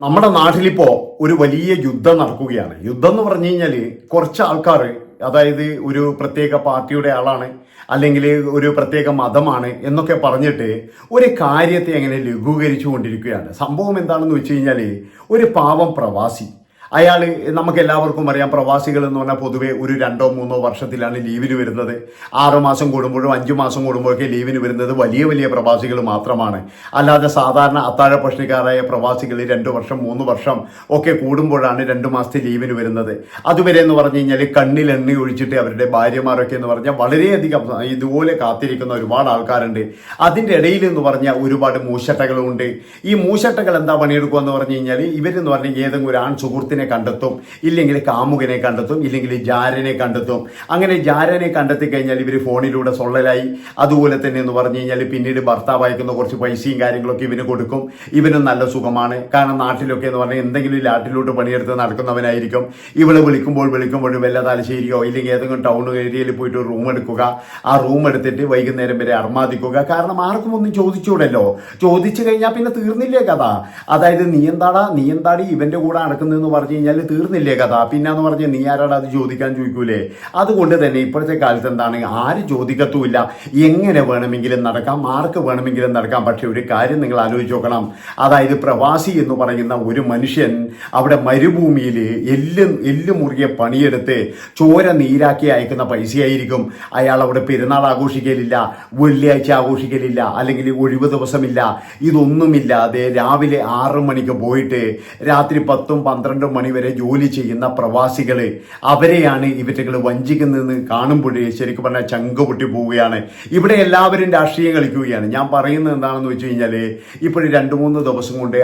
നമ്മുടെ നാട്ടിലിപ്പോ ഒരു വലിയ യുദ്ധം നടക്കുകയാണ്. യുദ്ധം എന്ന് പറഞ്ഞു കഴിഞ്ഞാൽ കുറച്ച് ആൾക്കാർ, അതായത് ഒരു പ്രത്യേക പാർട്ടിയുടെ ആളാണ്, അല്ലെങ്കിൽ ഒരു പ്രത്യേക മതമാണ് എന്നൊക്കെ പറഞ്ഞിട്ട് ഒരു കാര്യത്തെ അങ്ങനെ ലഘൂകരിച്ചു കൊണ്ടിരിക്കുകയാണ്. സംഭവം എന്താണെന്ന് വെച്ച് കഴിഞ്ഞാൽ, ഒരു പാവം പ്രവാസി, അയാൾ, നമുക്ക് എല്ലാവർക്കും അറിയാം, പ്രവാസികൾ എന്ന് പറഞ്ഞാൽ പൊതുവെ ഒരു 2-3 വർഷത്തിലാണ് ലീവിന് വരുന്നത്. 6 മാസം കൂടുമ്പോഴും 5 മാസം കൂടുമ്പോഴൊക്കെ ലീവിന് വരുന്നത് വലിയ വലിയ പ്രവാസികൾ മാത്രമാണ്. അല്ലാതെ സാധാരണ അത്താഴ പ്രശ്നക്കാരായ പ്രവാസികൾ 2 വർഷം 3 വർഷം ഒക്കെ കൂടുമ്പോഴാണ് 2 മാസത്തെ ലീവിന് വരുന്നത്. അതുവരെ എന്ന് പറഞ്ഞു കഴിഞ്ഞാൽ കണ്ണിൽ എണ്ണ ഒഴിച്ചിട്ട് അവരുടെ ഭാര്യമാരൊക്കെ എന്ന് പറഞ്ഞാൽ വളരെയധികം ഇതുപോലെ കാത്തിരിക്കുന്ന ഒരുപാട് ആൾക്കാരുണ്ട്. അതിൻ്റെ ഇടയിൽ എന്ന് പറഞ്ഞാൽ ഒരുപാട് മൂശട്ടകളുണ്ട്. ഈ മൂശട്ടകൾ എന്താ പണിയെടുക്കുക എന്ന് പറഞ്ഞു കഴിഞ്ഞാൽ, ഇവരെന്ന് പറഞ്ഞാൽ ഏതെങ്കിലും ഒരു ആൺ സുഹൃത്തിനെ കണ്ടെത്തും, ഇല്ലെങ്കിൽ കാമുകനെ കണ്ടെത്തും, ഇല്ലെങ്കിൽ ജാരനെ കണ്ടെത്തും. അങ്ങനെ ജാരനെ കണ്ടെത്തി കഴിഞ്ഞാൽ ഇവർ ഫോണിലൂടെ സൊള്ളലായി. അതുപോലെ തന്നെ എന്ന് പറഞ്ഞു കഴിഞ്ഞാൽ പിന്നീട് ഭർത്താവ് അയക്കുന്ന കുറച്ച് പൈസയും കാര്യങ്ങളൊക്കെ ഇവന് കൊടുക്കും. ഇവനും നല്ല സുഖമാണ്. കാരണം നാട്ടിലൊക്കെ എന്ന് പറഞ്ഞാൽ എന്തെങ്കിലും ലാട്ടിലോട്ട് പണിയെടുത്ത് നടക്കുന്നവനായിരിക്കും. ഇവള് വിളിക്കുമ്പോൾ വല്ല തലശ്ശേരിയോ ഇല്ലെങ്കിൽ ഏതെങ്കിലും ടൗൺ ഏരിയയിൽ പോയിട്ട് റൂം എടുക്കുക. ആ റൂം എടുത്തിട്ട് വൈകുന്നേരം വരെ അർമാദിക്കുക. കാരണം ആർക്കും ഒന്നും ചോദിച്ചൂടല്ലോ. ചോദിച്ചു കഴിഞ്ഞാൽ പിന്നെ തീർന്നില്ലേ കഥ. അതായത് നീ എന്താടി ഇവന്റെ കൂടെ നടക്കുന്നതെന്ന് പറഞ്ഞു കഴിഞ്ഞാൽ തീർന്നില്ലേ കഥ. പിന്നെന്ന് പറഞ്ഞാൽ നീ ആരാടാ അത് ചോദിക്കൂലേ. അതുകൊണ്ട് തന്നെ ഇപ്പോഴത്തെ കാലത്ത് എന്താണ്, ആരും ചോദിക്കത്തുമില്ല. എങ്ങനെ വേണമെങ്കിലും നടക്കാം, ആർക്ക് വേണമെങ്കിലും നടക്കാം. പക്ഷെ ഒരു കാര്യം നിങ്ങൾ ആലോചിച്ച് നോക്കണം. അതായത് പ്രവാസി എന്ന് പറയുന്ന ഒരു മനുഷ്യൻ അവിടെ മരുഭൂമിയിൽ എല്ല് മുറിയെ പണിയെടുത്ത് ചോര നീരാക്കി അയക്കുന്ന പൈസയായിരിക്കും. അയാൾ അവിടെ പെരുന്നാൾ ആഘോഷിക്കലില്ല, വെള്ളിയാഴ്ച ആഘോഷിക്കലില്ല, അല്ലെങ്കിൽ ഒഴിവ് ദിവസമില്ല. ഇതൊന്നുമില്ലാതെ രാവിലെ 6 മണിക്ക് പോയിട്ട് രാത്രി 10-12 മണി വരെ ജോലി ചെയ്യുന്ന പ്രവാസികൾ, അവരെയാണ് ഇവറ്റകൾ വഞ്ചിക്കുന്നതെന്ന് കാണുമ്പോഴേ ശരിക്കും പറഞ്ഞാൽ ചങ്ക് പൊട്ടി പോവുകയാണ്. ഇവിടെ എല്ലാവരും രാഷ്ട്രീയം കളിക്കുകയാണ്. ഞാൻ പറയുന്നത് എന്താണെന്ന് വെച്ച് കഴിഞ്ഞാൽ, ഇപ്പോൾ 2-3 ദിവസം കൊണ്ട്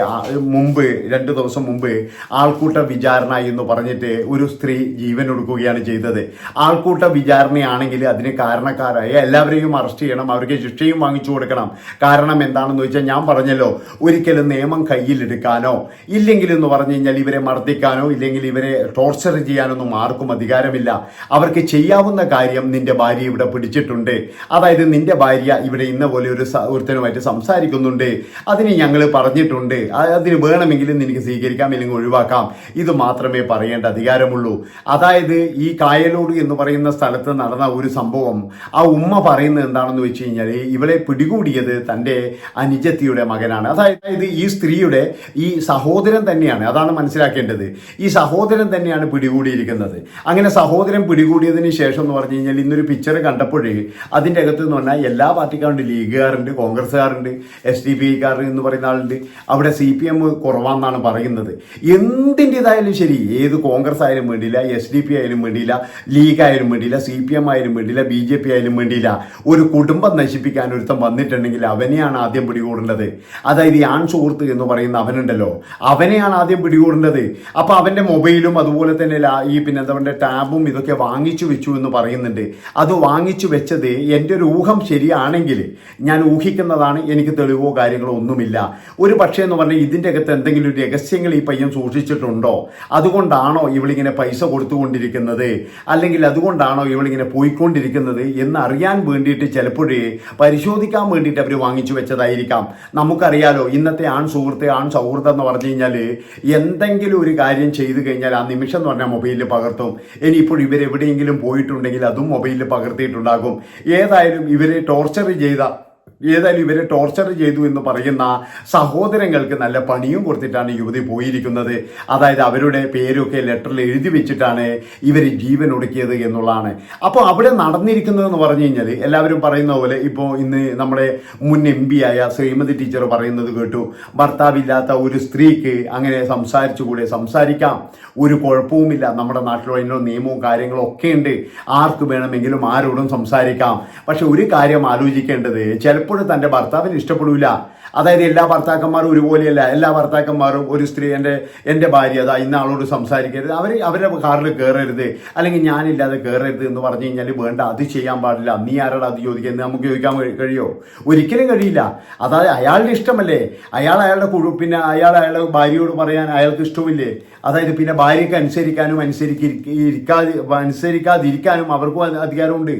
2 ദിവസം മുമ്പ് ആൾക്കൂട്ട വിചാരണ എന്ന് പറഞ്ഞിട്ട് ഒരു സ്ത്രീ ജീവൻ ഒടുക്കുകയാണ് ചെയ്തത്. ആൾക്കൂട്ട വിചാരണയാണെങ്കിൽ അതിന് കാരണക്കാരായ എല്ലാവരെയും അറസ്റ്റ് ചെയ്യണം, അവർക്ക് ശിക്ഷയും വാങ്ങിച്ചു കൊടുക്കണം. കാരണം എന്താണെന്ന് വെച്ചാൽ, ഞാൻ പറഞ്ഞല്ലോ, ഒരിക്കലും നിയമം കയ്യിലെടുക്കാനോ ഇല്ലെങ്കിൽ എന്ന് പറഞ്ഞു കഴിഞ്ഞാൽ ഇവരെ മർദ്ദിക്കാനോ ഇല്ലെങ്കിൽ ഇവരെ ടോർച്ചർ ചെയ്യാനൊന്നും ആർക്കും അധികാരമില്ല. അവർക്ക് ചെയ്യാവുന്ന കാര്യം, നിന്റെ ഭാര്യ ഇവിടെ പിടിച്ചിട്ടുണ്ട്, അതായത് നിന്റെ ഭാര്യ ഇവിടെ ഇന്ന പോലെ ഒരുത്തനുമായിട്ട് സംസാരിക്കുന്നുണ്ട്, അതിന് ഞങ്ങൾ പറഞ്ഞിട്ടുണ്ട്, അതിന് വേണമെങ്കിലും നിനക്ക് സ്വീകരിക്കാം ഇല്ലെങ്കിൽ ഒഴിവാക്കാം. ഇത് മാത്രമേ പറയേണ്ട അധികാരമുള്ളൂ. അതായത് ഈ കായലോട് എന്ന് പറയുന്ന സ്ഥലത്ത് നടന്ന ഒരു സംഭവം, ആ ഉമ്മ പറയുന്നത് എന്താണെന്ന് വെച്ച് കഴിഞ്ഞാൽ, ഇവളെ പിടികൂടിയത് തൻ്റെ അനുജത്തിയുടെ മകനാണ്. അതായത് ഈ സ്ത്രീയുടെ ഈ സഹോദരൻ തന്നെയാണ്. അതാണ് മനസ്സിലാക്കേണ്ടത്. ഈ സഹോദരൻ തന്നെയാണ് പിടികൂടിയിരിക്കുന്നത്. അങ്ങനെ സഹോദരൻ പിടികൂടിയതിന് ശേഷം എന്ന് പറഞ്ഞു കഴിഞ്ഞാൽ, ഇന്നൊരു പിക്ചർ കണ്ടപ്പോഴേ അതിൻ്റെ അകത്ത് എന്ന് പറഞ്ഞാൽ എല്ലാ പാർട്ടിക്കാരുണ്ട്. ലീഗുകാരുണ്ട്, കോൺഗ്രസ്സുകാരുണ്ട്, SDPക്കാർ എന്ന് പറയുന്ന ആളുണ്ട്. അവിടെ CPM കുറവാണെന്നാണ് പറയുന്നത്. എന്തിൻ്റെതായാലും ശരി, ഏത് കോൺഗ്രസ് ആയാലും വേണ്ടിയില്ല, SDP ആയാലും വേണ്ടിയില്ല, ലീഗ് ആയാലും വേണ്ടിയില്ല, CPM ആയാലും വേണ്ടിയില്ല, BJP ആയാലും വേണ്ടിയില്ല, ഒരു കുടുംബം നശിപ്പിക്കാൻ ഒരുത്തം വന്നിട്ടുണ്ടെങ്കിൽ അവനെയാണ് ആദ്യം പിടികൂടേണ്ടത്. അതായത് ഈ ആൺ സുഹൃത്ത് എന്ന് പറയുന്ന അവനുണ്ടല്ലോ, അവനെയാണ് ആദ്യം പിടികൂടേണ്ടത്. അപ്പൊ അവന്റെ മൊബൈലും അതുപോലെ തന്നെ ഈ അവന്റെ ടാബും ഇതൊക്കെ വാങ്ങിച്ചു വെച്ചു എന്ന് പറയുന്നുണ്ട്. അത് വാങ്ങിച്ചു വെച്ചത് എൻ്റെ ഒരു ഊഹം ശരിയാണെങ്കിൽ, ഞാൻ ഊഹിക്കുന്നതാണ്, എനിക്ക് തെളിവോ കാര്യങ്ങളോ ഒന്നുമില്ല. ഒരു പക്ഷേ എന്ന് പറഞ്ഞാൽ ഇതിൻ്റെ അകത്ത് എന്തെങ്കിലും രഹസ്യങ്ങൾ ഈ പയ്യൻ സൂക്ഷിച്ചിട്ടുണ്ടോ, അതുകൊണ്ടാണോ ഇവളിങ്ങനെ പൈസ കൊടുത്തുകൊണ്ടിരിക്കുന്നത്, അല്ലെങ്കിൽ അതുകൊണ്ടാണോ ഇവളിങ്ങനെ പോയിക്കൊണ്ടിരിക്കുന്നത് എന്ന് അറിയാൻ വേണ്ടിയിട്ട് ചിലപ്പോഴേ പരിശോധിക്കാൻ വേണ്ടിയിട്ട് അവർ വാങ്ങിച്ചു വെച്ചതായിരിക്കാം. നമുക്കറിയാലോ, ഇന്നത്തെ ആൺ സൗഹൃദം എന്ന് പറഞ്ഞു കഴിഞ്ഞാൽ, എന്തെങ്കിലും ഒരു കാര്യം ചെയ്തു കഴിഞ്ഞാൽ ആ നിമിഷം എന്ന് പറഞ്ഞാൽ മൊബൈലിൽ പകർത്തും. ഇനിയിപ്പോൾ ഇവരെവിടെയെങ്കിലും പോയിട്ടുണ്ടെങ്കിൽ അതും മൊബൈലിൽ പകർത്തിയിട്ടുണ്ടാകും. ഏതായാലും ഇവരെ ടോർച്ചർ ചെയ്തു എന്ന് പറയുന്ന സഹോദരങ്ങൾക്ക് നല്ല പണിയും കൊടുത്തിട്ടാണ് യുവതി പോയിരിക്കുന്നത്. അതായത് അവരുടെ പേരൊക്കെ ലെറ്ററിൽ എഴുതി വെച്ചിട്ടാണ് ഇവർ ജീവൻ ഒടുക്കിയത് എന്നുള്ളതാണ്. അപ്പോൾ അവിടെ നടന്നിരിക്കുന്നതെന്ന് പറഞ്ഞു കഴിഞ്ഞാൽ, എല്ലാവരും പറയുന്ന പോലെ, ഇപ്പോൾ ഇന്ന് നമ്മുടെ മുൻ MP ആയ ശ്രീമതി ടീച്ചർ പറയുന്നത് കേട്ടു, ഭർത്താവില്ലാത്ത ഒരു സ്ത്രീക്ക് അങ്ങനെ സംസാരിക്കാം, ഒരു കുഴപ്പവുമില്ല, നമ്മുടെ നാട്ടിലോ അതിനോ നിയമവും കാര്യങ്ങളും ഒക്കെ ഉണ്ട്, ആർക്ക് വേണമെങ്കിലും ആരോടും സംസാരിക്കാം. പക്ഷെ ഒരു കാര്യം ആലോചിക്കേണ്ടത്, ചിലപ്പോഴും തൻ്റെ ഭർത്താവിന് ഇഷ്ടപ്പെടില്ല. അതായത് എല്ലാ ഭർത്താക്കന്മാരും ഒരുപോലെയല്ല. എല്ലാ ഭർത്താക്കന്മാരും ഒരു സ്ത്രീ എൻ്റെ ഭാര്യ അതാ ഇന്ന ആളോട് സംസാരിക്കരുത്, അവരുടെ കാറിൽ കയറരുത്, അല്ലെങ്കിൽ ഞാനില്ലാതെ കയറരുത് എന്ന് പറഞ്ഞു കഴിഞ്ഞാൽ വേണ്ട, അത് ചെയ്യാൻ പാടില്ല. നീ ആരോട് അത് ചോദിക്കുന്നത്, നമുക്ക് ചോദിക്കാൻ കഴിയോ? ഒരിക്കലും കഴിയില്ല. അതായത് അയാളുടെ ഇഷ്ടമല്ലേ, അയാളുടെ അയാളുടെ ഭാര്യയോട് പറയാൻ അയാൾക്ക് ഇഷ്ടമില്ലേ? അതായത് പിന്നെ ഭാര്യയ്ക്ക് അനുസരിക്കാനും അനുസരിക്കാതിരിക്കാനും അവർക്കും അധികാരമുണ്ട്.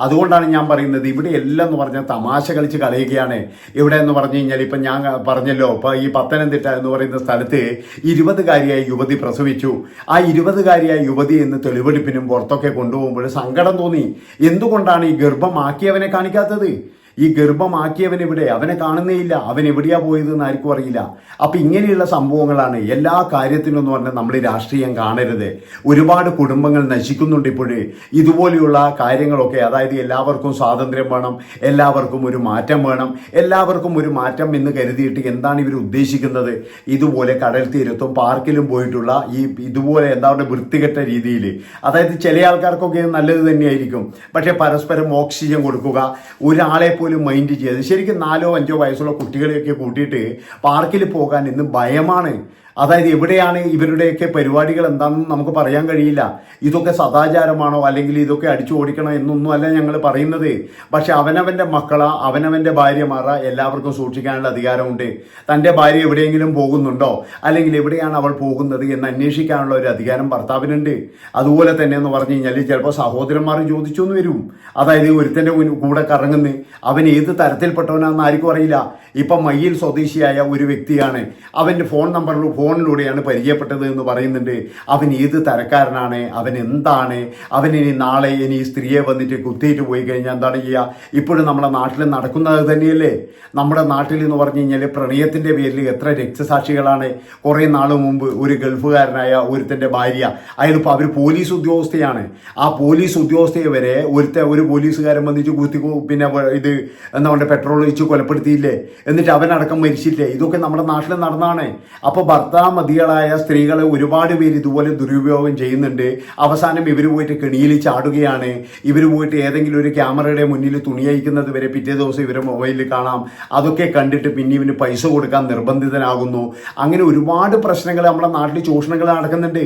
അതുകൊണ്ടാണ് ഞാൻ പറയുന്നത്, ഇവിടെ എല്ലാം എന്ന് പറഞ്ഞാൽ തമാശ കളിച്ച് കളയുകയാണ്. ഇവിടെ എന്ന് പറഞ്ഞു കഴിഞ്ഞാൽ ഇപ്പം ഞാൻ പറഞ്ഞല്ലോ, ഇപ്പം ഈ പത്തനംതിട്ട എന്ന് പറയുന്ന സ്ഥലത്ത് 20-കാരിയായ യുവതി പ്രസവിച്ചു. ആ 20-കാരിയായ യുവതി എന്ന് തെളിവെടുപ്പിനും പുറത്തൊക്കെ കൊണ്ടുപോകുമ്പോൾ സങ്കടം തോന്നി. എന്തുകൊണ്ടാണ് ഈ ഗർഭമാക്കിയവനെ കാണിക്കാത്തത്? ഈ ഗർഭമാക്കിയവൻ എവിടെ? അവനെ കാണുന്നേയില്ല. അവൻ എവിടെയാ പോയതെന്ന് ആർക്കും അറിയില്ല. അപ്പം ഇങ്ങനെയുള്ള സംഭവങ്ങളാണ് എല്ലാ കാര്യത്തിനും എന്ന് പറഞ്ഞാൽ നമ്മൾ രാഷ്ട്രീയം കാണരുത്. ഒരുപാട് കുടുംബങ്ങൾ നശിക്കുന്നുണ്ട് ഇപ്പോഴേ ഇതുപോലെയുള്ള കാര്യങ്ങളൊക്കെ. അതായത് എല്ലാവർക്കും സ്വാതന്ത്ര്യം വേണം, എല്ലാവർക്കും ഒരു മാറ്റം വേണം, എല്ലാവർക്കും ഒരു മാറ്റം എന്ന് കരുതിയിട്ട് എന്താണ് ഇവർ ഉദ്ദേശിക്കുന്നത്? ഇതുപോലെ കടൽ തീരത്തും പാർക്കിലും പോയിട്ടുള്ള ഈ ഇതുപോലെ എന്താണ് വൃത്തികെട്ട രീതിയിൽ, അതായത് ചില ആൾക്കാർക്കൊക്കെ നല്ലത് തന്നെയായിരിക്കും, പക്ഷെ പരസ്പരം ഓക്സിജൻ കൊടുക്കുക, ഒരാളെ പോലും മൈൻഡ് ചെയ്ത് ശരിക്കും 4-5 വയസ്സുള്ള കുട്ടികളെയൊക്കെ കൂട്ടിയിട്ട് പാർക്കിൽ പോകാൻ ഇന്ന് ഭയമാണ്. അതായത് എവിടെയാണ് ഇവരുടെയൊക്കെ പരിപാടികൾ എന്താണെന്ന് നമുക്ക് പറയാൻ കഴിയില്ല. ഇതൊക്കെ സദാചാരമാണോ അല്ലെങ്കിൽ ഇതൊക്കെ അടിച്ചു ഓടിക്കണോ എന്നൊന്നും അല്ല ഞങ്ങൾ പറയുന്നത്. പക്ഷെ അവനവൻ്റെ മക്കളാ, അവനവൻ്റെ ഭാര്യമാരാ എല്ലാവർക്കും സൂക്ഷിക്കാനുള്ള അധികാരമുണ്ട്. തൻ്റെ ഭാര്യ എവിടെയെങ്കിലും പോകുന്നുണ്ടോ അല്ലെങ്കിൽ എവിടെയാണ് അവൾ പോകുന്നത് എന്ന് അന്വേഷിക്കാനുള്ള ഒരു അധികാരം ഭർത്താവിനുണ്ട്. അതുപോലെ തന്നെ എന്ന് പറഞ്ഞു കഴിഞ്ഞാൽ ചിലപ്പോൾ സഹോദരന്മാർ ചോദിച്ചു എന്ന് വരും. അതായത് ഒരുത്തൻ്റെ കൂടെ കറങ്ങുന്നു, അവൻ ഏത് തരത്തിൽപ്പെട്ടവനാണെന്ന് ആർക്കും അറിയില്ല. ഇപ്പം മയ്യിൽ സ്വദേശിയായ ഒരു വ്യക്തിയാണ്, അവൻ്റെ ഫോണിലൂടെയാണ് പരിചയപ്പെട്ടത് എന്ന് പറയുന്നുണ്ട്. അവൻ ഏത് തരക്കാരനാണ്, അവൻ എന്താണ്, അവനിനി നാളെ ഇനി സ്ത്രീയെ വന്നിട്ട് കുത്തിയിട്ട് പോയി കഴിഞ്ഞാൽ എന്താണ് ചെയ്യുക? ഇപ്പോഴും നമ്മുടെ നാട്ടിൽ നടക്കുന്നത് തന്നെയല്ലേ. നമ്മുടെ നാട്ടിൽ എന്ന് പറഞ്ഞു കഴിഞ്ഞാൽ പ്രണയത്തിൻ്റെ പേരിൽ എത്ര രക്തസാക്ഷികളാണ്. കുറേ നാൾ മുമ്പ് ഒരു ഗൾഫുകാരനായ ഒരുത്തൻ്റെ ഭാര്യ, അയാളിപ്പോൾ അവർ പോലീസ് ഉദ്യോഗസ്ഥയാണ്. ആ പോലീസ് ഉദ്യോഗസ്ഥയെ വരെ ഒരു പോലീസുകാരൻ വന്നിട്ട് കുത്തി പിന്നെ ഇത് എന്താ പറയുക പെട്രോൾ ഒഴിച്ച് കൊലപ്പെടുത്തിയില്ലേ, എന്നിട്ട് അവനടക്കം മരിച്ചില്ലേ. ഇതൊക്കെ നമ്മുടെ നാട്ടിൽ നടന്നാണ്. അപ്പോൾ ഭർത്താമതികളായ സ്ത്രീകളെ ഒരുപാട് പേര് ഇതുപോലെ ദുരുപയോഗം ചെയ്യുന്നുണ്ട്. അവസാനം ഇവർ പോയിട്ട് കെണിയിൽ ചാടുകയാണ്. ഇവർ പോയിട്ട് ഏതെങ്കിലും ഒരു ക്യാമറയുടെ മുന്നിൽ തുണി അയക്കുന്നത് വരെ പിറ്റേ ദിവസം ഇവരെ മൊബൈലിൽ കാണാം. അതൊക്കെ കണ്ടിട്ട് പിന്നെ ഇവന് പൈസ കൊടുക്കാൻ നിർബന്ധിതനാകുന്നു. അങ്ങനെ ഒരുപാട് പ്രശ്നങ്ങൾ നമ്മുടെ നാട്ടിൽ ചൂഷണങ്ങൾ നടക്കുന്നുണ്ട്.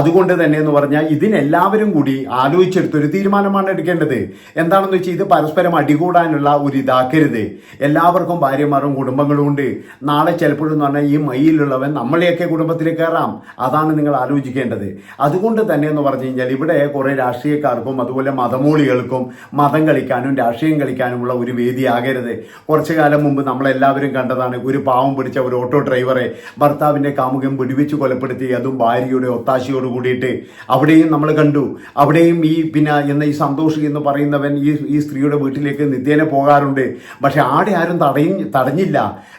അതുകൊണ്ട് തന്നെ എന്ന് പറഞ്ഞാൽ ഇതിനെല്ലാവരും കൂടി ആലോചിച്ചെടുത്തൊരു തീരുമാനമാണ് എടുക്കേണ്ടത്. എന്താണെന്ന് വെച്ചാൽ ഇത് പരസ്പരം അടികൂടാനുള്ള ഒരു ഇതാക്കരുത്. എല്ലാവർക്കും ഭാര്യമാരും കുടുംബങ്ങളും ഉണ്ട്. നാളെ ചിലപ്പോഴെന്ന് പറഞ്ഞാൽ ഈ മയിലുള്ളവൻ നമ്മളെയൊക്കെ കുടുംബത്തിൽ കയറാം. അതാണ് നിങ്ങൾ ആലോചിക്കേണ്ടത്. അതുകൊണ്ട് തന്നെ എന്ന് പറഞ്ഞു കഴിഞ്ഞാൽ ഇവിടെ കുറേ രാഷ്ട്രീയക്കാർക്കും അതുപോലെ മതമൂളികൾക്കും മതം കളിക്കാനും രാഷ്ട്രീയം കളിക്കാനുമുള്ള ഒരു വേദിയാകരുത്. കുറച്ചു കാലം മുമ്പ് നമ്മളെല്ലാവരും കണ്ടതാണ്, ഒരു പാവം പിടിച്ച ഒരു ഓട്ടോ ഡ്രൈവറെ ഭർത്താവിൻ്റെ കാമുകൻ വെടിവെച്ച് കൊലപ്പെടുത്തി, അതും ഭാര്യയുടെ ഒത്താശയോട് കൂടിയിട്ട്. അവിടെയും നമ്മൾ കണ്ടു. അവിടെയും ഈ സന്തോഷ് എന്ന് പറയുന്നവൻ ഈ സ്ത്രീയുടെ വീട്ടിലേക്ക് നിത്യേന പോകാറുണ്ട്. പക്ഷെ ആടെ ആരും തടഞ്ഞില്ല.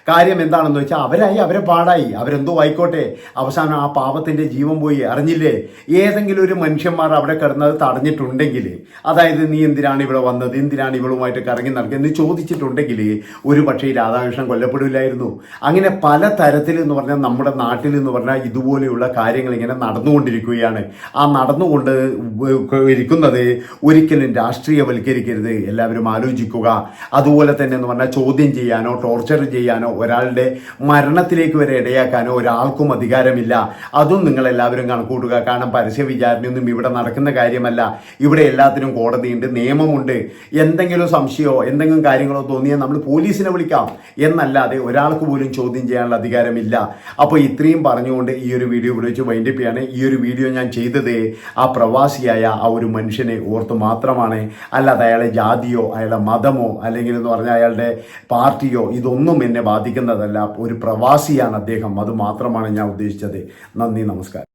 കാര്യം എന്താണെന്ന് വെച്ചാൽ അവരെ പാടായി, അവരെന്തോ ആയിക്കോട്ടെ. അവസാനം ആ പാവത്തിൻ്റെ ജീവൻ പോയി. അറിഞ്ഞില്ലേ? ഏതെങ്കിലും ഒരു മനുഷ്യന്മാർ അവിടെ കിടന്നത് തടഞ്ഞിട്ടുണ്ടെങ്കിൽ, അതായത് നീ എന്തിനാണ് ഇവിടെ വന്നത്, എന്തിനാണ് ഇവളുമായിട്ട് കറങ്ങി നടക്കുന്നത് ചോദിച്ചിട്ടുണ്ടെങ്കിൽ ഒരു പക്ഷേ രാധാകൃഷ്ണൻ കൊല്ലപ്പെടില്ലായിരുന്നു. അങ്ങനെ പല തരത്തിൽ എന്ന് പറഞ്ഞാൽ നമ്മുടെ നാട്ടിൽ എന്ന് പറഞ്ഞാൽ ഇതുപോലെയുള്ള കാര്യങ്ങൾ ഇങ്ങനെ നടന്നുകൊണ്ടിരിക്കുകയാണ്. ആ നടന്നുകൊണ്ട് ഇരിക്കുന്നത് ഒരിക്കലും രാഷ്ട്രീയവൽക്കരിക്കരുത്. എല്ലാവരും ആലോചിക്കുക. അതുപോലെ തന്നെ എന്ന് പറഞ്ഞാൽ ചോദ്യം ചെയ്യാനോ ടോർച്ചർ ചെയ്യാനോ ഒരാളുടെ മരണത്തിലേക്ക് വരെ ഇടയാക്കാനോ ഒരാൾക്കും അധികാരമില്ല. അതും നിങ്ങളെല്ലാവരും കണക്കൂട്ടുക. കാരണം പരസ്യ വിചാരണയൊന്നും ഇവിടെ നടക്കുന്ന കാര്യമല്ല. ഇവിടെ എല്ലാത്തിനും കോടതിയുണ്ട്, നിയമമുണ്ട്. എന്തെങ്കിലും സംശയമോ എന്തെങ്കിലും കാര്യങ്ങളോ തോന്നിയാൽ നമ്മൾ പോലീസിനെ വിളിക്കാം എന്നല്ലാതെ ഒരാൾക്ക് പോലും ചോദ്യം ചെയ്യാനുള്ള അധികാരമില്ല. അപ്പോൾ ഇത്രയും പറഞ്ഞുകൊണ്ട് ഈ ഒരു വീഡിയോ ഇവിടെ വെച്ച് വൈൻഡപ്പ് ചെയ്യാണ്. ഈ ഒരു വീഡിയോ ഞാൻ ചെയ്തത് ആ പ്രവാസിയായ ആ ഒരു മനുഷ്യനെ ഓർത്ത് മാത്രമാണ്. അല്ലാതെ അയാളെ ജാതിയോ അയാളുടെ മതമോ അല്ലെങ്കിൽ എന്ന് പറഞ്ഞാൽ അയാളുടെ പാർട്ടിയോ ഇതൊന്നും എന്നെ ബാധിക്കുന്നതല്ല. ഒരു പ്രവാസിയാണ് അദ്ദേഹം, അത് മാത്രമാണ് ഞാൻ ഉദ്ദേശിച്ചത്. നന്ദി, നമസ്കാരം.